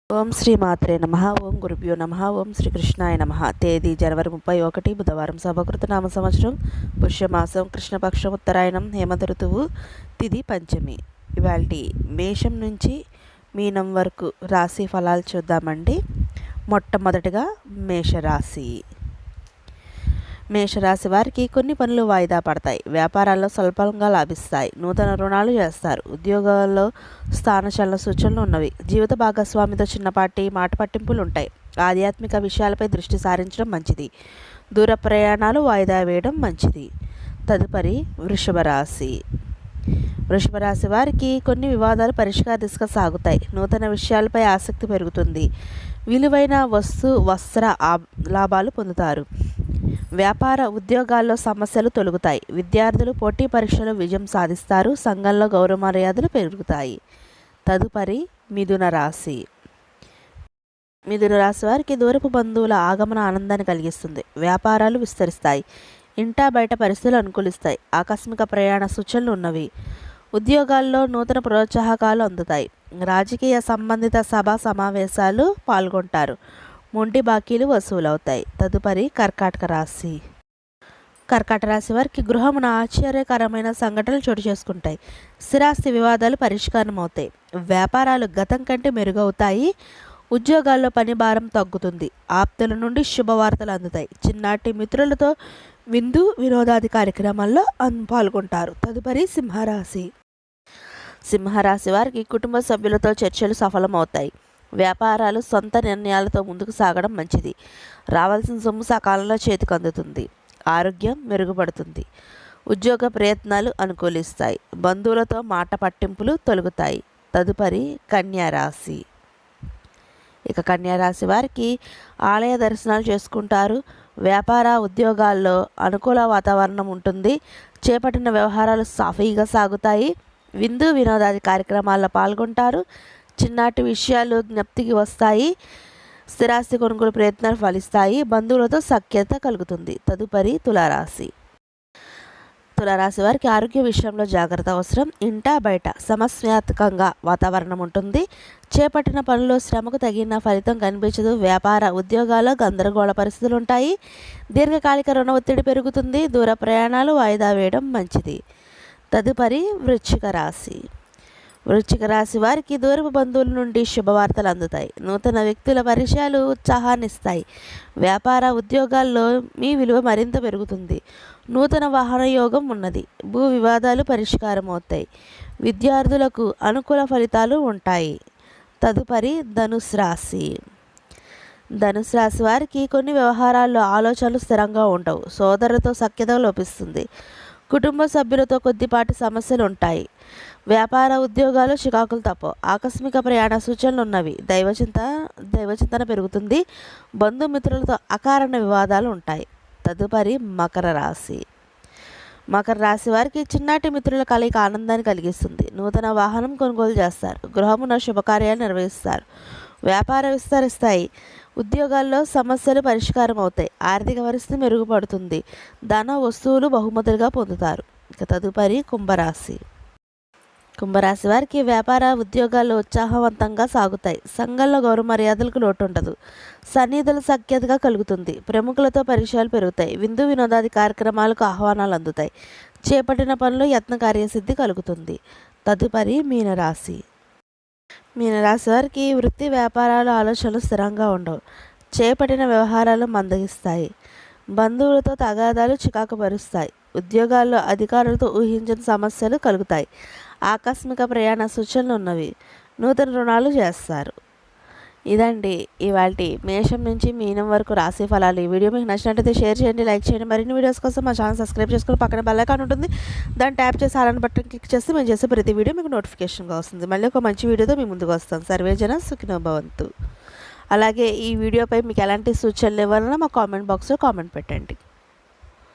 ఓం శ్రీ మాత్రే నమః. ఓం గురుభ్యో నమః. ఓం శ్రీకృష్ణాయ నమః. తేదీ జనవరి 31 బుధవారం. శుభకృత నామ సంవత్సరం పుష్యమాసం, కృష్ణపక్షం, ఉత్తరాయణం, హేమంత ఋతువు, తిథి పంచమి. ఇవాల్టి మేషం నుంచి మీనం వరకు రాశి ఫలాలు చూద్దామండి. మొట్టమొదటిగా మేషరాశి. మేషరాశి వారికి కొన్ని పనులు వాయిదా పడతాయి. వ్యాపారాల్లో స్వల్పంగా లాభిస్తాయి. నూతన రుణాలు చేస్తారు. ఉద్యోగాల్లో స్థానచలన సూచనలు ఉన్నవి. జీవిత భాగస్వామితో చిన్నపాటి మాట పట్టింపులు ఉంటాయి. ఆధ్యాత్మిక విషయాలపై దృష్టి సారించడం మంచిది. దూర ప్రయాణాలు వాయిదా వేయడం మంచిది. తదుపరి వృషభ రాశి. వృషభ రాశి వారికి కొన్ని వివాదాలు పరిష్కార దిశగా సాగుతాయి. నూతన విషయాలపై ఆసక్తి పెరుగుతుంది. విలువైన వస్త్ర లాభాలు పొందుతారు. వ్యాపార ఉద్యోగాల్లో సమస్యలు తొలగుతాయి. విద్యార్థులు పోటీ పరీక్షలో విజయం సాధిస్తారు. సంఘంలో గౌరవ మర్యాదలు పెరుగుతాయి. తదుపరి మిథున రాశి. మిథున రాశి వారికి దూరపు బంధువుల ఆగమన ఆనందాన్ని కలిగిస్తుంది. వ్యాపారాలు విస్తరిస్తాయి. ఇంటా బయట పరిస్థితులు అనుకూలిస్తాయి. ఆకస్మిక ప్రయాణ సూచనలు ఉన్నవి. ఉద్యోగాల్లో నూతన ప్రోత్సాహకాలు అందుతాయి. రాజకీయ సంబంధిత సభా సమావేశాలు పాల్గొంటారు. మొండి బాకీలు వసూలవుతాయి. తదుపరి కర్కాటక రాశి. కర్కాటక రాశి వారికి గృహమున ఆశ్చర్యకరమైన సంఘటనలు చోటు చేసుకుంటాయి. స్థిరాస్తి వివాదాలు పరిష్కారం అవుతాయి. వ్యాపారాలు గతం కంటే మెరుగవుతాయి. ఉద్యోగాల్లో పని భారం తగ్గుతుంది. ఆప్తుల నుండి శుభవార్తలు అందుతాయి. చిన్నాటి మిత్రులతో విందు వినోదాది కార్యక్రమాల్లో పాల్గొంటారు. తదుపరి సింహరాశి. సింహరాశి వారికి కుటుంబ సభ్యులతో చర్చలు సఫలమవుతాయి. వ్యాపారాలు సొంత నిర్ణయాలతో ముందుకు సాగడం మంచిది. రావాల్సిన సొమ్ము సకాలంలో చేతికి అందుతుంది. ఆరోగ్యం మెరుగుపడుతుంది. ఉద్యోగ ప్రయత్నాలు అనుకూలిస్తాయి. బంధువులతో మాట పట్టింపులు తొలగుతాయి. తదుపరి కన్యారాశి. ఇక కన్యారాశి వారికి ఆలయ దర్శనాలు చేసుకుంటారు. వ్యాపార ఉద్యోగాల్లో అనుకూల వాతావరణం ఉంటుంది. చేపట్టిన వ్యవహారాలు సాఫీగా సాగుతాయి. విందు వినోదాది కార్యక్రమాల్లో పాల్గొంటారు. చిన్నాటి విషయాలు జ్ఞప్తికి వస్తాయి. స్థిరాస్తి కొనుగోలు ప్రయత్నాలు ఫలిస్తాయి. బంధువులతో సఖ్యత కలుగుతుంది. తదుపరి తులారాశి. తులారాశి వారికి ఆరోగ్య విషయంలో జాగ్రత్త అవసరం. ఇంటా బయట సమస్యాత్మకంగా వాతావరణం ఉంటుంది. చేపట్టిన పనుల్లో శ్రమకు తగిన ఫలితం కనిపించదు. వ్యాపార ఉద్యోగాల్లో గందరగోళ పరిస్థితులు ఉంటాయి. దీర్ఘకాలిక రుణ ఒత్తిడి పెరుగుతుంది. దూర ప్రయాణాలు వాయిదా వేయడం మంచిది. తదుపరి వృశ్చిక రాశి. వృశ్చిక రాశి వారికి దూరపు బంధువుల నుండి శుభవార్తలు అందుతాయి. నూతన వ్యక్తుల పరిచయాలు ఉత్సాహాన్ని ఇస్తాయి. వ్యాపార ఉద్యోగాల్లో మీ విలువ మరింత పెరుగుతుంది. నూతన వాహన యోగం ఉన్నది. భూ వివాదాలు పరిష్కారం అవుతాయి. విద్యార్థులకు అనుకూల ఫలితాలు ఉంటాయి. తదుపరి ధనుసు రాశి. ధనుసు రాశి వారికి కొన్ని వ్యవహారాల్లో ఆలోచనలు స్థిరంగా ఉండవు. సోదరులతో సఖ్యత లోపిస్తుంది. కుటుంబ సభ్యులతో కొద్దిపాటి సమస్యలు ఉంటాయి. వ్యాపార ఉద్యోగాలు చికాకులు తప్పవు. ఆకస్మిక ప్రయాణ సూచనలు ఉన్నవి. దైవచింతన పెరుగుతుంది. బంధుమిత్రులతో అకారణ వివాదాలు ఉంటాయి. తదుపరి మకర రాశి. మకర రాశి వారికి చిన్నాటి మిత్రుల కలయిక ఆనందాన్ని కలిగిస్తుంది. నూతన వాహనం కొనుగోలు చేస్తారు. గృహమున శుభకార్యాలు నిర్వహిస్తారు. వ్యాపార విస్తరిస్తాయి. ఉద్యోగాల్లో సమస్యలు పరిష్కారం అవుతాయి. ఆర్థిక పరిస్థితి మెరుగుపడుతుంది. ధన వస్తువులు బహుమతులుగా పొందుతారు. ఇక తదుపరి కుంభరాశి. కుంభరాశి వారికి వ్యాపార ఉద్యోగాలు ఉత్సాహవంతంగా సాగుతాయి. సంఘంలో గౌరవ మర్యాదలకు లోటు ఉండదు. సన్నిధుల సఖ్యతగా కలుగుతుంది. ప్రముఖులతో పరిచయాలు పెరుగుతాయి. విందు వినోదాది కార్యక్రమాలకు ఆహ్వానాలు అందుతాయి. చేపట్టిన పనులు యత్న కార్యసిద్ధి కలుగుతుంది. తదుపరి మీనరాశి. మీనరాశి వారికి వృత్తి వ్యాపారాల ఆలోచనలు స్థిరంగా ఉండవు. చేపట్టిన వ్యవహారాలు మందగిస్తాయి. బంధువులతో తగాదాలు చికాకు పరుస్తాయి. ఉద్యోగాల్లో అధికారులతో ఊహించని సమస్యలు కలుగుతాయి. ఆకస్మిక ప్రయాణ సూచనలు ఉన్నవి. నూతన రుణాలు చేస్తారు. ఇదండి ఇవాల్టి మేషం నుంచి మీనం వరకు రాశి ఫలాలు. ఈ వీడియో మీకు నచ్చినట్లయితే షేర్ చేయండి, లైక్ చేయండి. మరిన్ని వీడియోస్ కోసం మా ఛానల్ సబ్స్క్రైబ్ చేసుకుని పక్కన బెల్ ఐకాన్ ఉంటుంది. దాన్ని ట్యాప్ చేసి ఆల్ బటన్ క్లిక్ చేస్తే మేము చేసే ప్రతి వీడియో మీకు నోటిఫికేషన్గా వస్తుంది. మళ్ళీ ఒక మంచి వీడియోతో మీ ముందుకు వస్తాం. సర్వేజన సుఖినో భవంతు. అలాగే ఈ వీడియోపై మీకు ఎలాంటి సూచనలు ఇవ్వాలన్నా మా కామెంట్ బాక్స్లో కామెంట్ పెట్టండి.